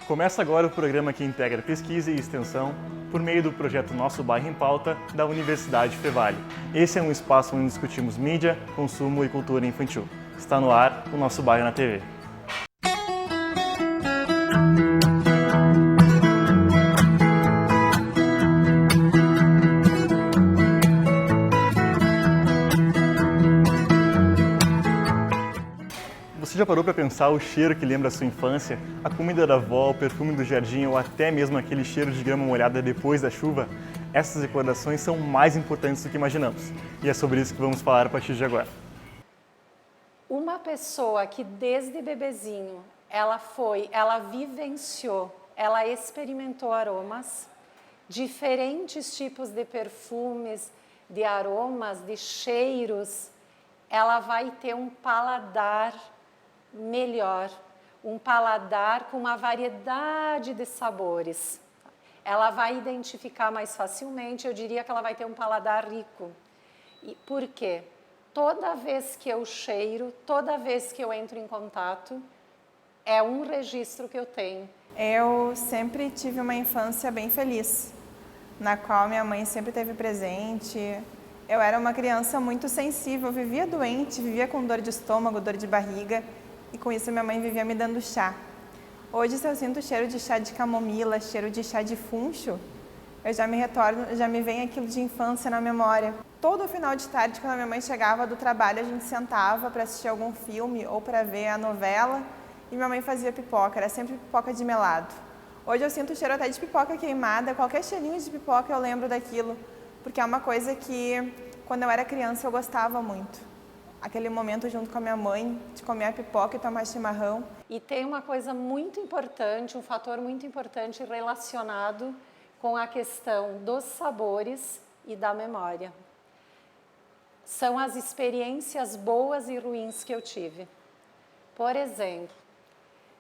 Começa agora o programa que integra pesquisa e extensão por meio do projeto Nosso Bairro em Pauta da Universidade Fevale. Esse é um espaço onde discutimos mídia, consumo e cultura infantil. Está no ar o Nosso Bairro na TV. Você já parou para pensar o cheiro que lembra a sua infância? A comida da avó, o perfume do jardim ou até mesmo aquele cheiro de grama molhada depois da chuva? Essas recordações são mais importantes do que imaginamos. E é sobre isso que vamos falar a partir de agora. Uma pessoa que desde bebezinho ela vivenciou, ela experimentou aromas, diferentes tipos de perfumes, de aromas, de cheiros, ela vai ter um paladar melhor, um paladar com uma variedade de sabores. Ela vai identificar mais facilmente, eu diria que ela vai ter um paladar rico. E por quê? Toda vez que eu cheiro, toda vez que eu entro em contato, é um registro que eu tenho. Eu sempre tive uma infância bem feliz, na qual minha mãe sempre esteve presente. Eu era uma criança muito sensível, eu vivia doente, vivia com dor de estômago, dor de barriga, e com isso minha mãe vivia me dando chá. Hoje, se eu sinto cheiro de chá de camomila, cheiro de chá de funcho, eu já me retorno, já me vem aquilo de infância na memória. Todo final de tarde, quando a minha mãe chegava do trabalho, a gente sentava para assistir algum filme ou para ver a novela, e minha mãe fazia pipoca, era sempre pipoca de melado. Hoje eu sinto o cheiro até de pipoca queimada, qualquer cheirinho de pipoca eu lembro daquilo, porque é uma coisa que, quando eu era criança, eu gostava muito. Aquele momento junto com a minha mãe, de comer a pipoca e tomar chimarrão. E tem uma coisa muito importante, um fator muito importante relacionado com a questão dos sabores e da memória. São as experiências boas e ruins que eu tive. Por exemplo,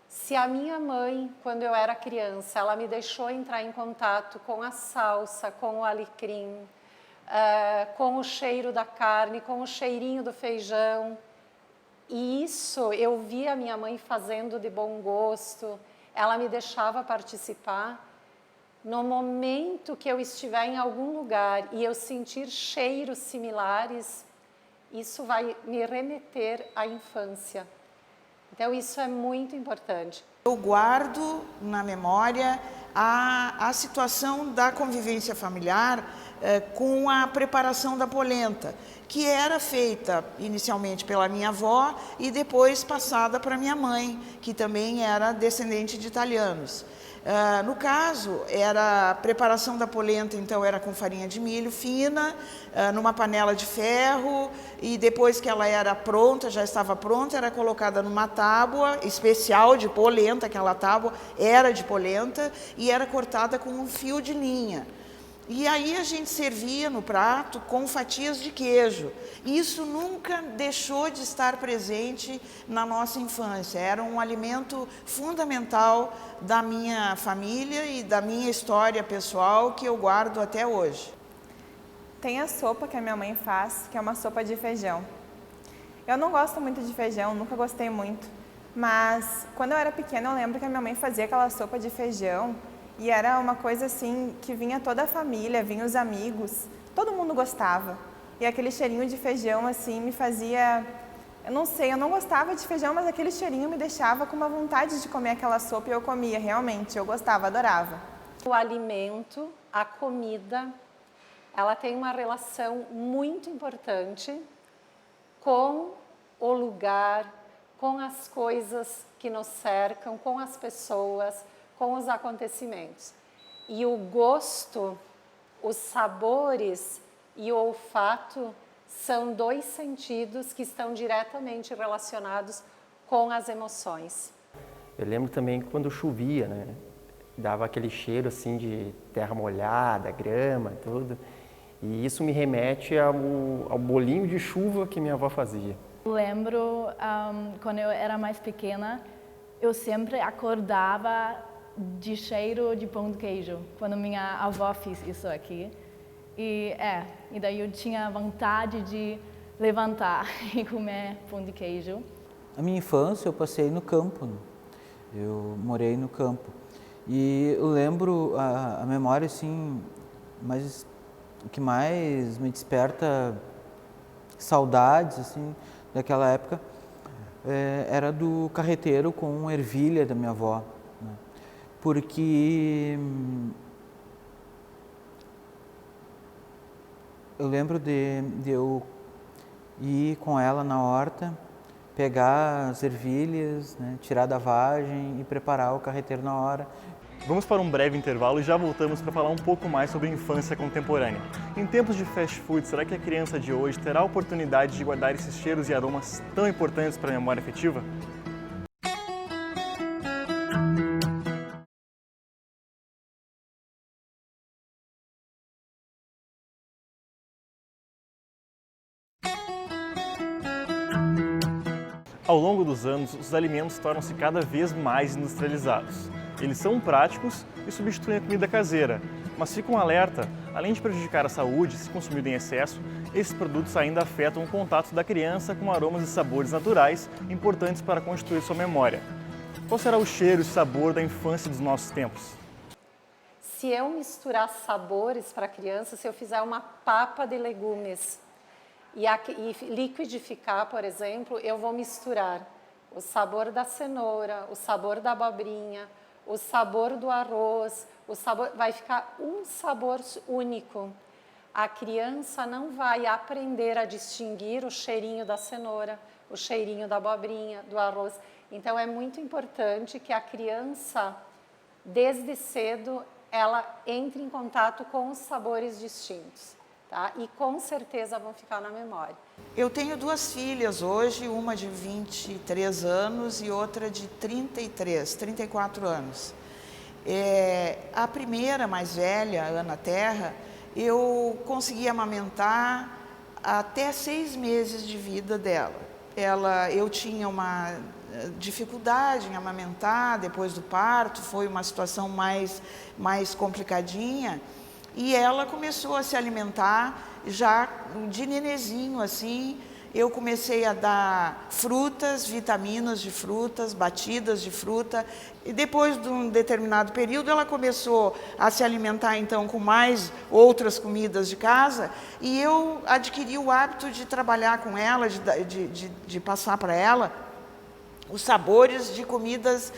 se a minha mãe, quando eu era criança, ela me deixou entrar em contato com a salsa, com o alecrim, com o cheiro da carne, com o cheirinho do feijão. E isso eu via a minha mãe fazendo de bom gosto, ela me deixava participar. No momento que eu estiver em algum lugar e eu sentir cheiros similares, isso vai me remeter à infância. Então isso é muito importante. Eu guardo na memória a situação da convivência familiar com a preparação da polenta, que era feita inicialmente pela minha avó e depois passada para minha mãe, que também era descendente de italianos. No caso, a preparação da polenta, então, era com farinha de milho fina, numa panela de ferro, e depois que ela era pronta, já estava pronta, era colocada numa tábua especial de polenta, aquela tábua era de polenta, e era cortada com um fio de linha. E aí a gente servia no prato com fatias de queijo. Isso nunca deixou de estar presente na nossa infância. Era um alimento fundamental da minha família e da minha história pessoal que eu guardo até hoje. Tem a sopa que a minha mãe faz, que é uma sopa de feijão. Eu não gosto muito de feijão, nunca gostei muito. Mas quando eu era pequena eu lembro que a minha mãe fazia aquela sopa de feijão. E era uma coisa assim, que vinha toda a família, vinha os amigos, todo mundo gostava. E aquele cheirinho de feijão assim me fazia, eu não sei, eu não gostava de feijão, mas aquele cheirinho me deixava com uma vontade de comer aquela sopa e eu comia, realmente, eu gostava, adorava. O alimento, a comida, ela tem uma relação muito importante com o lugar, com as coisas que nos cercam, com as pessoas, com os acontecimentos. E o gosto, os sabores e o olfato são dois sentidos que estão diretamente relacionados com as emoções. Eu lembro também quando chovia, né? Dava aquele cheiro assim de terra molhada, grama, tudo. E isso me remete ao bolinho de chuva que minha avó fazia. Lembro, quando eu era mais pequena, eu sempre acordava de cheiro de pão de queijo, quando minha avó fez isso aqui. E daí eu tinha vontade de levantar e comer pão de queijo. A minha infância eu passei no campo, eu morei no campo. E eu lembro a memória, assim, o que mais me desperta saudades, assim, daquela época, era do carreteiro com ervilha da minha avó, né? Porque eu lembro de eu ir com ela na horta, pegar as ervilhas, né, tirar da vagem e preparar o carreteiro na hora. Vamos para um breve intervalo e já voltamos para falar um pouco mais sobre a infância contemporânea. Em tempos de fast food, será que a criança de hoje terá a oportunidade de guardar esses cheiros e aromas tão importantes para a memória afetiva? Ao longo dos anos, os alimentos tornam-se cada vez mais industrializados. Eles são práticos e substituem a comida caseira, mas fica um alerta: além de prejudicar a saúde se consumido em excesso, esses produtos ainda afetam o contato da criança com aromas e sabores naturais importantes para constituir sua memória. Qual será o cheiro e sabor da infância dos nossos tempos? Se eu misturar sabores para a criança, se eu fizer uma papa de legumes e liquidificar, por exemplo, eu vou misturar o sabor da cenoura, o sabor da abobrinha, o sabor do arroz, vai ficar um sabor único. A criança não vai aprender a distinguir o cheirinho da cenoura, o cheirinho da abobrinha, do arroz. Então é muito importante que a criança, desde cedo, ela entre em contato com os sabores distintos, tá? E com certeza vão ficar na memória. Eu tenho 2 filhas hoje, uma de 23 anos e outra de 34 anos. A primeira, mais velha, Ana Terra, eu consegui amamentar até 6 meses de vida dela. Eu tinha uma dificuldade em amamentar depois do parto, foi uma situação mais complicadinha, e ela começou a se alimentar já de nenezinho, assim. Eu comecei a dar frutas, vitaminas de frutas, batidas de fruta, e depois de um determinado período ela começou a se alimentar então com mais outras comidas de casa, e eu adquiri o hábito de trabalhar com ela, de passar para ela os sabores de comidas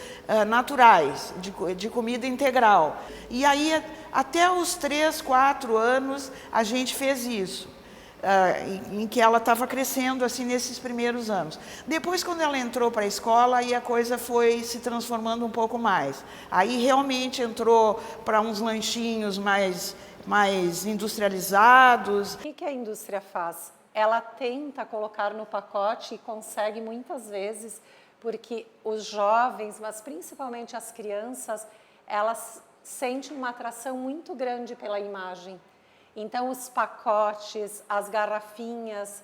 naturais, de comida integral. E aí, até os 3, 4 anos, a gente fez isso, em que ela estava crescendo assim nesses primeiros anos. Depois, quando ela entrou para a escola, aí a coisa foi se transformando um pouco mais. Aí realmente entrou para uns lanchinhos mais industrializados. O que a indústria faz? Ela tenta colocar no pacote e consegue muitas vezes, porque os jovens, mas principalmente as crianças, elas sentem uma atração muito grande pela imagem. Então, os pacotes, as garrafinhas,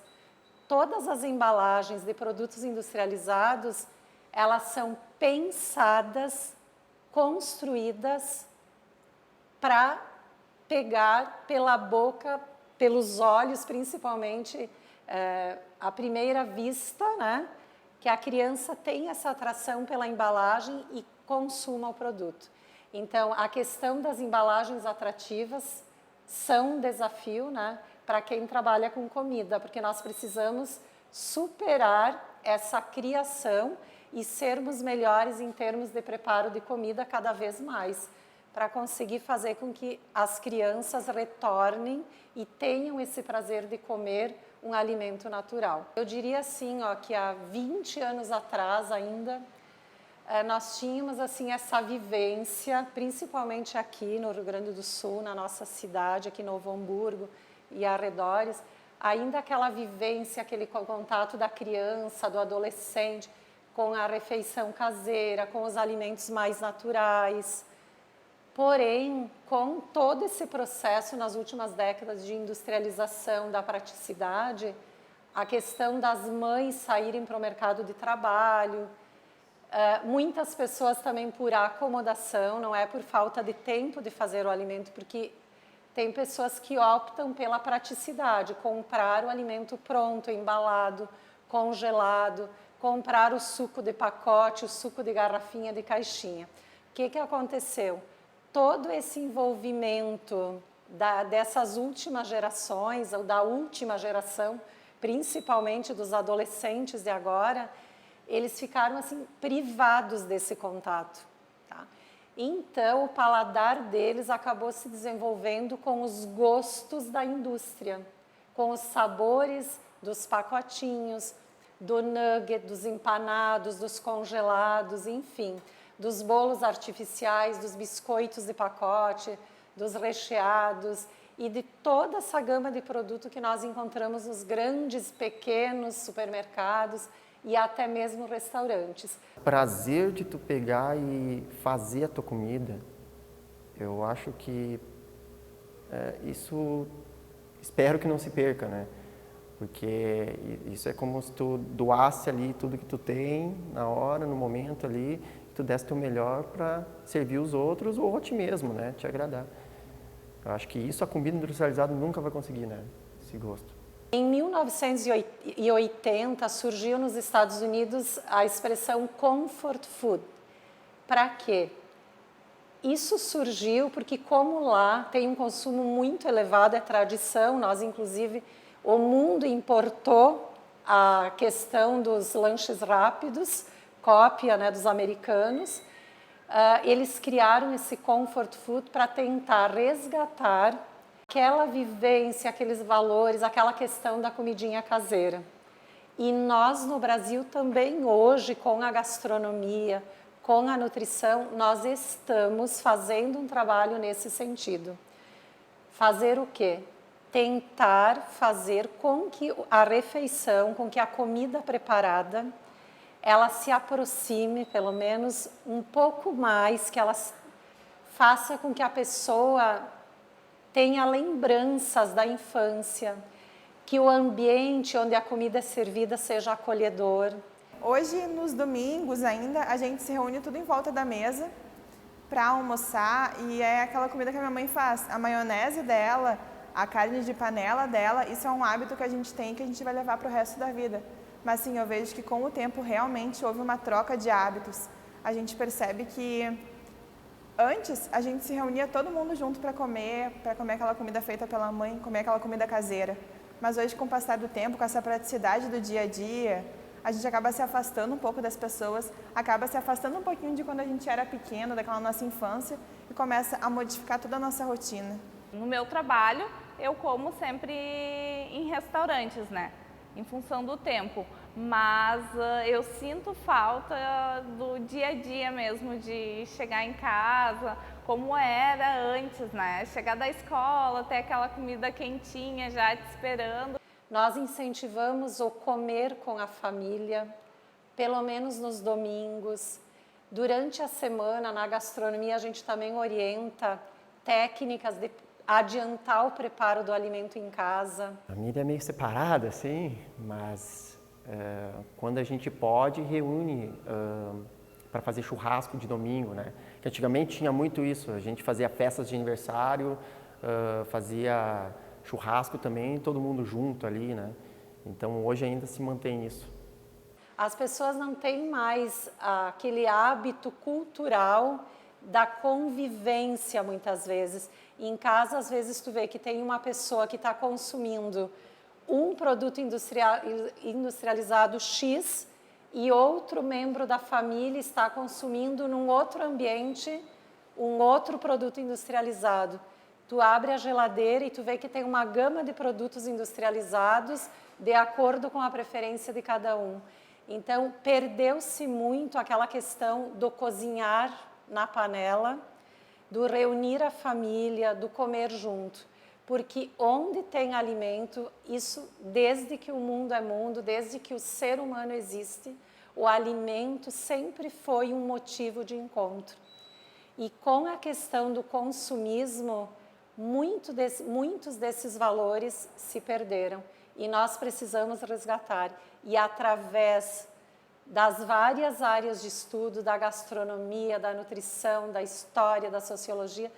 todas as embalagens de produtos industrializados, elas são pensadas, construídas para pegar pela boca, pelos olhos, principalmente, à primeira vista, né? Que a criança tem essa atração pela embalagem e consuma o produto. Então, a questão das embalagens atrativas são um desafio, né, para quem trabalha com comida, porque nós precisamos superar essa criação e sermos melhores em termos de preparo de comida cada vez mais, para conseguir fazer com que as crianças retornem e tenham esse prazer de comer um alimento natural. Eu diria assim, que há 20 anos atrás ainda, nós tínhamos assim essa vivência, principalmente aqui no Rio Grande do Sul, na nossa cidade, aqui em Novo Hamburgo e arredores, ainda aquela vivência, aquele contato da criança, do adolescente, com a refeição caseira, com os alimentos mais naturais. Porém, com todo esse processo nas últimas décadas de industrialização da praticidade, a questão das mães saírem para o mercado de trabalho, muitas pessoas também por acomodação, não é por falta de tempo de fazer o alimento, porque tem pessoas que optam pela praticidade, comprar o alimento pronto, embalado, congelado, comprar o suco de pacote, o suco de garrafinha, de caixinha. que aconteceu? Todo esse envolvimento dessas últimas gerações, ou da última geração, principalmente dos adolescentes de agora, eles ficaram assim privados desse contato. Tá? Então, o paladar deles acabou se desenvolvendo com os gostos da indústria, com os sabores dos pacotinhos, do nugget, dos empanados, dos congelados, enfim, dos bolos artificiais, dos biscoitos de pacote, dos recheados e de toda essa gama de produto que nós encontramos nos grandes, pequenos supermercados e até mesmo restaurantes. O prazer de tu pegar e fazer a tua comida, eu acho que isso, espero que não se perca, né? Porque isso é como se tu doasse ali tudo que tu tem, na hora, no momento ali, tu desse teu melhor para servir os outros ou a ti mesmo, né? Te agradar. Eu acho que isso a comida industrializada nunca vai conseguir, né? Esse gosto. Em 1980 surgiu nos Estados Unidos a expressão comfort food. Para quê? Isso surgiu porque como lá tem um consumo muito elevado, é tradição, nós inclusive o mundo importou a questão dos lanches rápidos, cópia, né, dos americanos. Eles criaram esse comfort food para tentar resgatar aquela vivência, aqueles valores, aquela questão da comidinha caseira. E nós no Brasil também hoje, com a gastronomia, com a nutrição, nós estamos fazendo um trabalho nesse sentido. Fazer o quê? Tentar fazer com que a refeição, com que a comida preparada, ela se aproxime, pelo menos, um pouco mais, que ela faça com que a pessoa tenha lembranças da infância, que o ambiente onde a comida é servida seja acolhedor. Hoje, nos domingos ainda, a gente se reúne tudo em volta da mesa para almoçar e é aquela comida que a minha mãe faz. A maionese dela, a carne de panela dela, isso é um hábito que a gente tem que a gente vai levar para o resto da vida. Mas sim, eu vejo que com o tempo realmente houve uma troca de hábitos. A gente percebe que antes a gente se reunia todo mundo junto para comer aquela comida feita pela mãe, comer aquela comida caseira. Mas hoje, com o passar do tempo, com essa praticidade do dia a dia, a gente acaba se afastando um pouco das pessoas, acaba se afastando um pouquinho de quando a gente era pequeno, daquela nossa infância, e começa a modificar toda a nossa rotina. No meu trabalho, eu como sempre em restaurantes, né? Em função do tempo, mas eu sinto falta do dia a dia mesmo, de chegar em casa, como era antes, né? Chegar da escola, ter aquela comida quentinha já te esperando. Nós incentivamos o comer com a família, pelo menos nos domingos. Durante a semana, na gastronomia, a gente também orienta técnicas de adiantar o preparo do alimento em casa. A família é meio separada, assim, mas quando a gente pode, reúne para fazer churrasco de domingo, né? Que antigamente tinha muito isso, a gente fazia festas de aniversário, fazia churrasco também, todo mundo junto ali, né? Então hoje ainda se mantém isso. As pessoas não têm mais aquele hábito cultural da convivência, muitas vezes. Em casa, às vezes, tu vê que tem uma pessoa que está consumindo um produto industrializado X e outro membro da família está consumindo num outro ambiente um outro produto industrializado. Tu abre a geladeira e tu vê que tem uma gama de produtos industrializados de acordo com a preferência de cada um. Então, perdeu-se muito aquela questão do cozinhar na panela, do reunir a família, do comer junto. Porque onde tem alimento, isso desde que o mundo é mundo, desde que o ser humano existe, o alimento sempre foi um motivo de encontro. E com a questão do consumismo, muitos desses valores se perderam e nós precisamos resgatar. E através das várias áreas de estudo, da gastronomia, da nutrição, da história, da sociologia,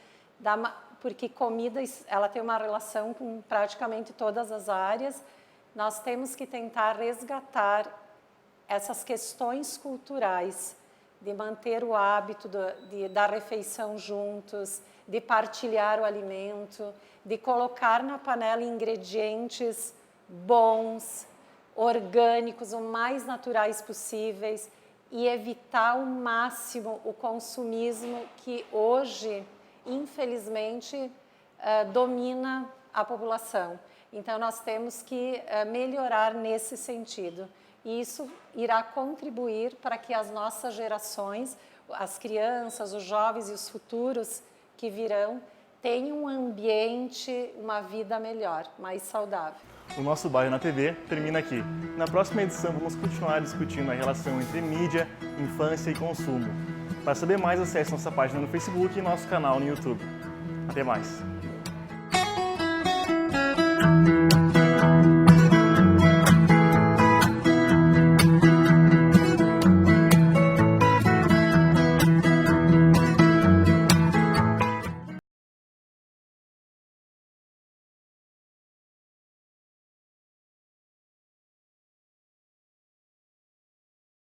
porque comida ela tem uma relação com praticamente todas as áreas, nós temos que tentar resgatar essas questões culturais de manter o hábito da refeição juntos, de partilhar o alimento, de colocar na panela ingredientes bons, orgânicos, o mais naturais possíveis e evitar ao máximo o consumismo que hoje, infelizmente, domina a população. Então, nós temos que melhorar nesse sentido. E isso irá contribuir para que as nossas gerações, as crianças, os jovens e os futuros que virão, tenham um ambiente, uma vida melhor, mais saudável. O nosso Bairro na TV termina aqui. Na próxima edição vamos continuar discutindo a relação entre mídia, infância e consumo. Para saber mais, acesse nossa página no Facebook e nosso canal no YouTube. Até mais!